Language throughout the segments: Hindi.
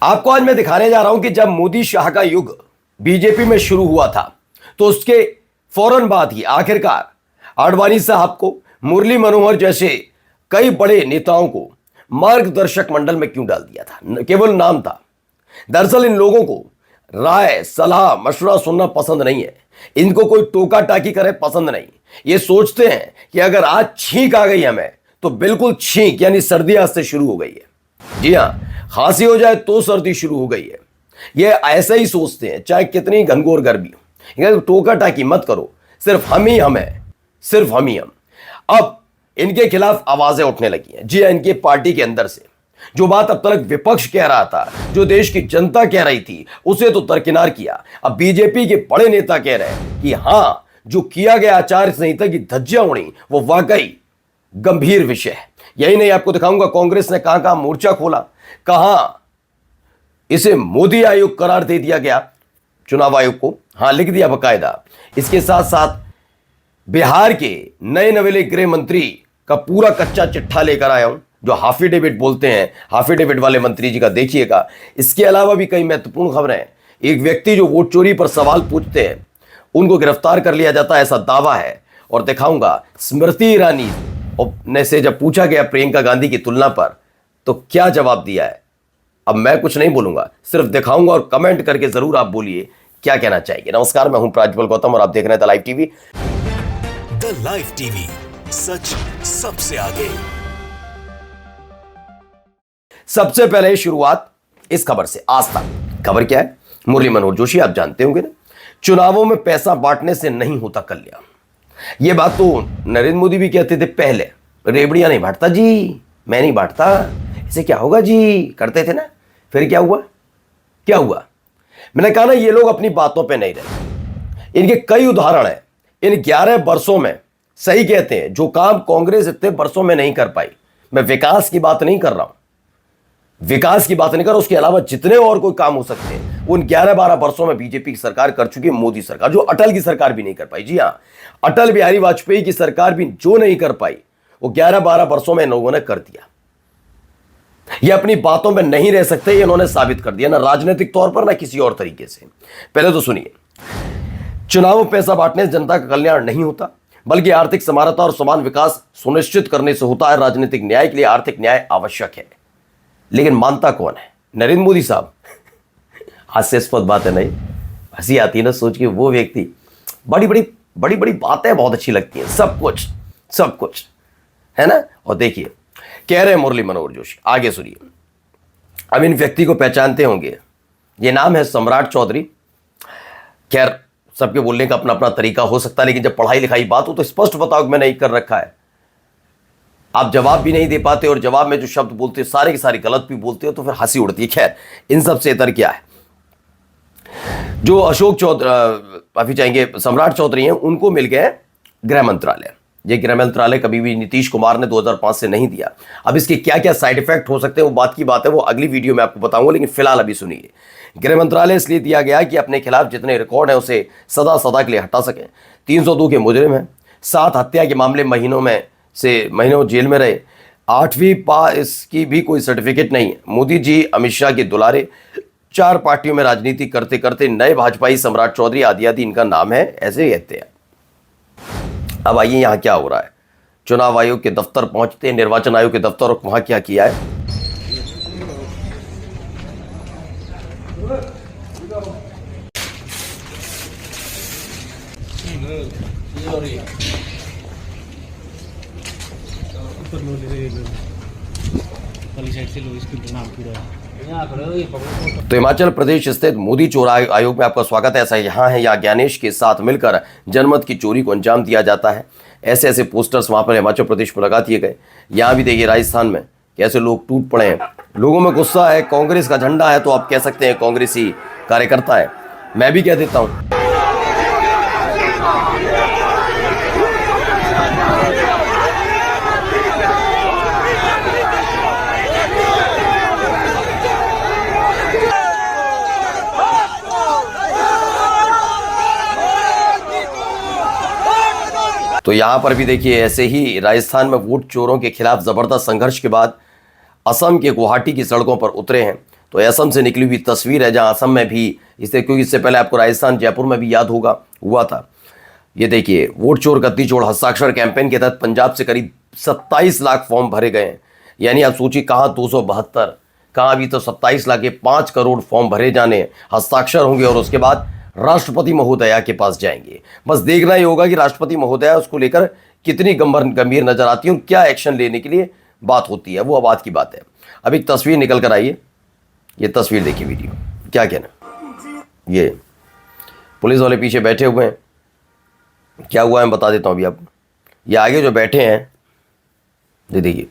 आपको आज मैं दिखाने जा रहा हूं कि जब मोदी शाह का युग बीजेपी में शुरू हुआ था तो उसके फौरन बाद ही आखिरकार आडवाणी साहब को, मुरली मनोहर जैसे कई बड़े नेताओं को मार्गदर्शक मंडल में क्यों डाल दिया था। केवल नाम था। दरअसल इन लोगों को राय, सलाह, मशवरा सुनना पसंद नहीं है। इनको कोई टोका टाकी करे पसंद नहीं। ये सोचते हैं कि अगर आज छींक आ गई हमें तो बिल्कुल छींक यानी सर्दी आज से शुरू हो गई है। जी हां, खांसी हो जाए तो सर्दी शुरू हो गई है। ये ऐसे ही सोचते हैं चाहे कितनी घनघोर गर्मी हो। टोका टाकी मत करो, सिर्फ हम ही हम हैं, सिर्फ हम ही हम। अब इनके खिलाफ आवाजें उठने लगी हैं। जी हां, इनके पार्टी के अंदर से जो बात अब तक विपक्ष कह रहा था, जो देश की जनता कह रही थी, उसे तो दरकिनार किया। अब बीजेपी के बड़े नेता कह रहे हैं कि हां, जो किया गया आचार संहिता की धज्जियां उड़ी वो वाकई गंभीर विषय है। यही नहीं, आपको दिखाऊंगा कांग्रेस ने कहां कहां मोर्चा खोला, कहां इसे मोदी आयोग करार दे दिया गया, चुनाव आयोग को हां लिख दिया बकायदा। इसके साथ साथ बिहार के नए नवेले गृह मंत्री का पूरा कच्चा चिट्ठा लेकर आया हूं, जो हाफिडेविट बोलते हैं, हाफिडेविट वाले मंत्री जी का देखिएगा। इसके अलावा भी कई महत्वपूर्ण खबरें हैं। एक व्यक्ति जो वोट चोरी पर सवाल पूछते हैं उनको गिरफ्तार कर लिया जाता है, ऐसा दावा है। और दिखाऊंगा स्मृति ईरानी ने से जब पूछा गया प्रियंका गांधी की तुलना पर तो क्या जवाब दिया है। अब मैं कुछ नहीं बोलूंगा, सिर्फ दिखाऊंगा और कमेंट करके जरूर आप बोलिए क्या कहना चाहिए। नमस्कार, मैं हूं प्राज्वल गौतम और आप देख रहे हैं the live TV. The live TV, सच सबसे आगे। सबसे पहले शुरुआत इस खबर से। आज तक खबर क्या है? मुरली मनोहर जोशी, आप जानते होंगे ना, चुनावों में पैसा बांटने से नहीं होता कल्याण। यह बात तो नरेंद्र मोदी भी कहते थे पहले। रेबड़ियां नहीं बांटता जी, मैं नहीं बांटता, इसे क्या होगा जी, करते थे ना। फिर क्या हुआ? क्या हुआ? मैंने कहा ना, ये लोग अपनी बातों पे नहीं रहते। इनके कई उदाहरण हैं। इन 11 वर्षों में, सही कहते हैं, जो काम कांग्रेस इतने वर्षों में नहीं कर पाई। मैं विकास की बात नहीं कर रहा हूं, विकास की बात नहीं कर रहा, उसके अलावा जितने और कोई काम हो सकते हैं उन 11-12 वर्षों में बीजेपी की सरकार कर चुकी है। मोदी सरकार, जो अटल की सरकार भी नहीं कर पाई। जी हां, अटल बिहारी वाजपेयी की सरकार भी जो नहीं कर पाई वो 11-12 वर्षों में इन लोगों ने कर दिया। ये अपनी बातों में नहीं रह सकते, ये इन्होंने साबित कर दिया, ना राजनीतिक तौर पर ना किसी और तरीके से। पहले तो सुनिए, चुनाव में पैसा बांटने से जनता का कल्याण नहीं होता, बल्कि आर्थिक समानता और समान विकास सुनिश्चित करने से होता है। राजनीतिक न्याय के लिए आर्थिक न्याय आवश्यक है, लेकिन मानता कौन है? नरेंद्र मोदी साहब। हास्यास्पद बात है, नहीं हंसी आती है ना सोच के। वो व्यक्ति बड़ी बड़ी बातें बहुत अच्छी लगती हैं, सब कुछ है ना। और देखिए, कह रहे हैं मुरली मनोहर जोशी, आगे सुनिए। अब इन व्यक्ति को पहचानते होंगे, ये नाम है सम्राट चौधरी। खैर, सबके बोलने का अपना अपना तरीका हो सकता है, लेकिन जब पढ़ाई लिखाई बात हो तो स्पष्ट बताओ कि मैंने नहीं कर रखा है। आप जवाब भी नहीं दे पाते और जवाब में जो शब्द बोलते हो सारे के सारे गलत भी बोलते हो तो फिर हंसी उड़ती है। खैर, इन सबसे इतर क्या है, जो अशोक चौधरी, माफी चाहेंगे, सम्राट चौधरी हैं, उनको मिल गए गृह मंत्रालय। ये गृह मंत्रालय कभी भी नीतीश कुमार ने 2005 से नहीं दिया। अब इसके क्या क्या साइड इफेक्ट हो सकते हैं वो बात की बात है, वो अगली वीडियो में आपको बताऊंगा, लेकिन फिलहाल अभी सुनिए। गृह मंत्रालय इसलिए दिया गया कि अपने खिलाफ जितने रिकॉर्ड है उसे सदा के लिए हटा सके। 302 के मुजरिम हैं, 7 हत्या के मामले महीनों जेल में रहे, 8वीं पास की भी कोई सर्टिफिकेट नहीं है। मोदी जी अमित शाह के दुलारे, 4 पार्टियों में राजनीति करते करते नए भाजपाई सम्राट चौधरी आदि इनका नाम है, ऐसे कहते हैं। अब आइए यहां क्या हो रहा है। चुनाव आयोग के दफ्तर पहुंचते हैं, निर्वाचन आयोग के दफ्तर, और वहां क्या किया है। तो हिमाचल प्रदेश स्थित मोदी चोर आयोग में आपका स्वागत है। ऐसा यहाँ है, यहाँ ज्ञानेश के साथ मिलकर जनमत की चोरी को अंजाम दिया जाता है। ऐसे पोस्टर्स वहां पर हिमाचल प्रदेश में लगा दिए गए। यहाँ भी देखिए राजस्थान में कैसे लोग टूट पड़े हैं। लोगों में गुस्सा है, कांग्रेस का झंडा है तो आप कह सकते हैं कांग्रेसी कार्यकर्ता है, मैं भी कह देता हूं। तो यहाँ पर भी देखिए ऐसे ही राजस्थान में वोट चोरों के खिलाफ जबरदस्त संघर्ष के बाद असम के गुवाहाटी की सड़कों पर उतरे हैं। तो असम से निकली हुई तस्वीर है जहां असम में भी क्योंकि इससे पहले आपको राजस्थान जयपुर में भी याद होगा हुआ था। ये देखिए वोट चोर गद्दी चोर हस्ताक्षर कैंपेन के तहत पंजाब से करीब 27 लाख फॉर्म भरे गए हैं। यानी आप सोचिए कहाँ 272, कहाँ अभी तो 27 लाख के 5 करोड़ फॉर्म भरे जाने हस्ताक्षर होंगे और उसके बाद राष्ट्रपति महोदया के पास जाएंगे। बस देखना ही होगा कि राष्ट्रपति महोदया उसको लेकर कितनी गंभीर नजर आती है और क्या एक्शन लेने के लिए बात होती है, वो बात की बात है। अब एक तस्वीर निकल कर आई है, ये तस्वीर देखिए, वीडियो क्या कहना। ये पुलिस वाले पीछे बैठे हुए हैं, क्या हुआ है मैं बता देता हूं अभी आपको। ये आगे जो बैठे हैं ये देखिए,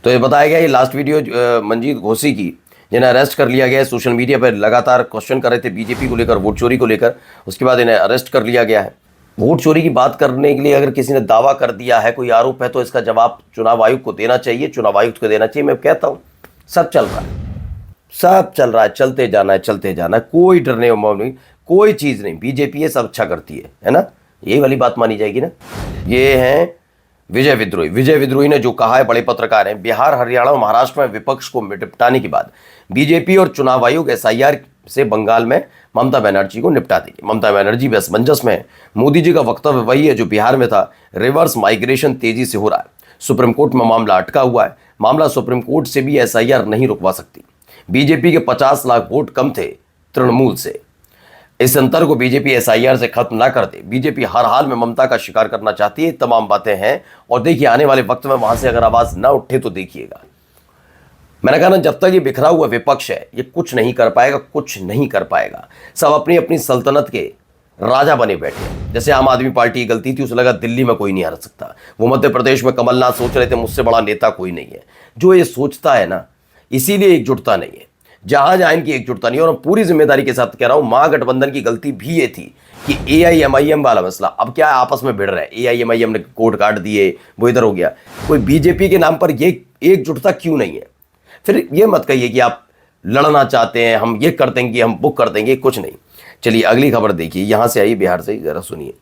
तो ये बताया गया ये लास्ट वीडियो मंजीत घोसी की, जिन्हें अरेस्ट कर लिया गया है। सोशल मीडिया पर लगातार क्वेश्चन कर रहे थे बीजेपी को लेकर, वोट चोरी को लेकर, उसके बाद इन्हें अरेस्ट कर लिया गया है। वोट चोरी की बात करने के लिए अगर किसी ने दावा कर दिया है, कोई आरोप है, तो इसका जवाब चुनाव आयोग को देना चाहिए, चुनाव आयुक्त को देना चाहिए। मैं कहता हूँ सब चल रहा है, सब चल रहा है, चलते जाना है, चलते जाना है, कोई डरने नहीं, कोई चीज़ नहीं। बीजेपी ये सब अच्छा करती है ना, यही वाली बात मानी जाएगी ना। ये हैं विजय विद्रोही। विजय विद्रोही ने जो कहा है, बड़े पत्रकार हैं, बिहार हरियाणा और महाराष्ट्र में विपक्ष को निपटाने के बाद बीजेपी और चुनाव आयोग एसआईआर से बंगाल में ममता बनर्जी को निपटा देगी। ममता बनर्जी भी असमंजस में है। मोदी जी का वक्तव्य वही है जो बिहार में था, रिवर्स माइग्रेशन तेजी से हो रहा है। सुप्रीम कोर्ट में मामला अटका हुआ है, मामला सुप्रीम कोर्ट से भी एसआईआर नहीं रुकवा सकती। बीजेपी के 50 लाख वोट कम थे तृणमूल से। इस अंतर को बीजेपी एसआईआर से खत्म ना कर दे। बीजेपी हर हाल में ममता का शिकार करना चाहती है, तमाम बातें हैं। और देखिए आने वाले वक्त में वहां से अगर आवाज ना उठे तो देखिएगा, मैंने कहा ना, जब तक ये बिखरा हुआ विपक्ष है ये कुछ नहीं कर पाएगा, कुछ नहीं कर पाएगा। सब अपनी अपनी सल्तनत के राजा बने बैठे हैं। जैसे आम आदमी पार्टी की गलती थी, उसे लगा दिल्ली में कोई नहीं आ सकता। वो मध्य प्रदेश में कमलनाथ सोच रहे थे मुझसे बड़ा नेता कोई नहीं है। जो ये सोचता है ना, इसीलिए एकजुटता नहीं है, जहां जहां इनकी एकजुटता नहीं है। और पूरी जिम्मेदारी के साथ कह रहा हूं, महागठबंधन की गलती भी ये थी कि एआईएमआईएम वाला मसला, अब क्या है, आपस में भिड़ रहे हैं। एआईएमआईएम ने कोर्ट काट दिए, वो इधर हो गया। कोई बीजेपी के नाम पर ये एकजुटता क्यों नहीं है? फिर ये मत कहिए कि आप लड़ना चाहते हैं, हम ये कर देंगे, हम बुक कर देंगे, कुछ नहीं। चलिए अगली खबर देखिए, यहां से आई बिहार से, जरा सुनिए।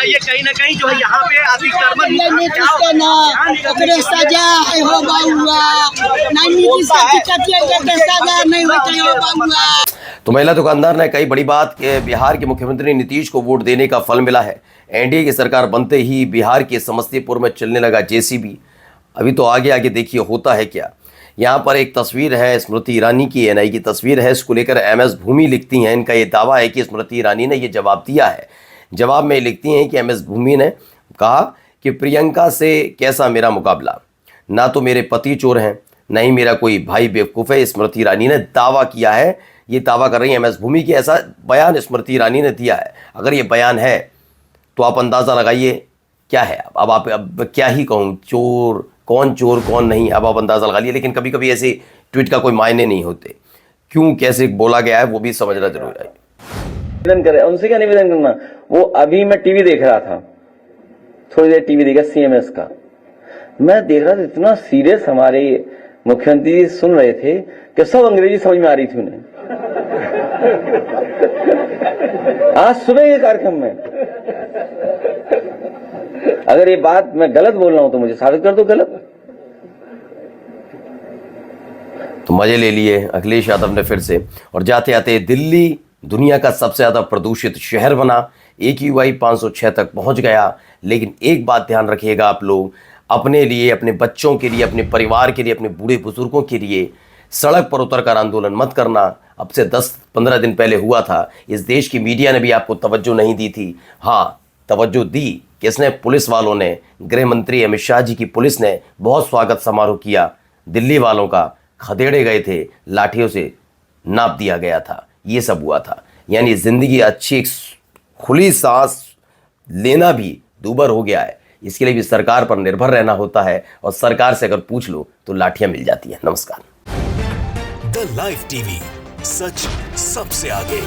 ये कहीं ना कहीं जो है यहाँ पे अतिक्रमण सजा हो बाबुआ। तो महिला दुकानदार ने कई बड़ी बात कि बिहार के मुख्यमंत्री नीतीश को वोट देने का फल मिला है। एनडीए की सरकार बनते ही बिहार के समस्तीपुर में चलने लगा जेसीबी। अभी तो आगे आगे देखिए होता है क्या। यहाँ पर एक तस्वीर है स्मृति ईरानी की, एनआई की तस्वीर है। इसको लेकर एमएस भूमि लिखती हैं, इनका ये दावा है कि स्मृति ईरानी ने ये जवाब दिया है। जवाब में लिखती हैं कि एमएस भूमि ने कहा कि प्रियंका से कैसा मेरा मुकाबला, ना तो मेरे पति चोर हैं, ना ही मेरा कोई भाई बेवकूफ़ है। स्मृति ईरानी ने दावा किया है, ये दावा कर रही है एमएस भूमि की। ऐसा बयान स्मृति ईरानी ने दिया है। अगर ये बयान है तो आप अंदाज़ा लगाइए क्या है। अब क्या ही कहूँ, चोर कौन नहीं, अब आप अंदाज़ा लगा लिए। लेकिन कभी कभी ऐसे ट्वीट का कोई मायने नहीं होते, क्यों कैसे बोला गया है वो भी समझना जरूरी है। निवेदन करे, उनसे क्या निवेदन करना। वो अभी मैं टीवी देख रहा था, थोड़ी देर टीवी देखा सीएमएस का, मैं देख रहा था इतना सीरियस हमारे मुख्यमंत्री सुन रहे थे कि सब अंग्रेजी समझ में आ रही थी उन्हें। आज सुबह के कार्यक्रम में अगर ये बात मैं गलत बोल रहा हूं तो मुझे साबित कर दो गलत। तो मजे ले लिए अखिलेश यादव ने फिर से। और जाते आते दिल्ली दुनिया का सबसे ज्यादा प्रदूषित शहर बना, AQI 506 तक पहुंच गया। लेकिन एक बात ध्यान रखिएगा आप लोग, अपने लिए, अपने बच्चों के लिए, अपने परिवार के लिए, अपने बूढ़े बुजुर्गों के लिए सड़क पर उतरकर आंदोलन मत करना। अब से 10-15 दिन पहले हुआ था। इस देश की मीडिया ने भी आपको तवज्जो नहीं दी थी। हाँ, तवज्जो दी किसने? पुलिस वालों ने। गृह मंत्री अमित शाह जी की पुलिस ने बहुत स्वागत समारोह किया। दिल्ली वालों का खदेड़े गए थे, लाठियों से नाप दिया गया था, ये सब हुआ था। यानी जिंदगी अच्छी एक खुली सांस लेना भी दूभर हो गया है। इसके लिए भी सरकार पर निर्भर रहना होता है, और सरकार से अगर पूछ लो तो लाठियां मिल जाती है। नमस्कार। द लाइव टीवी, सच सबसे आगे।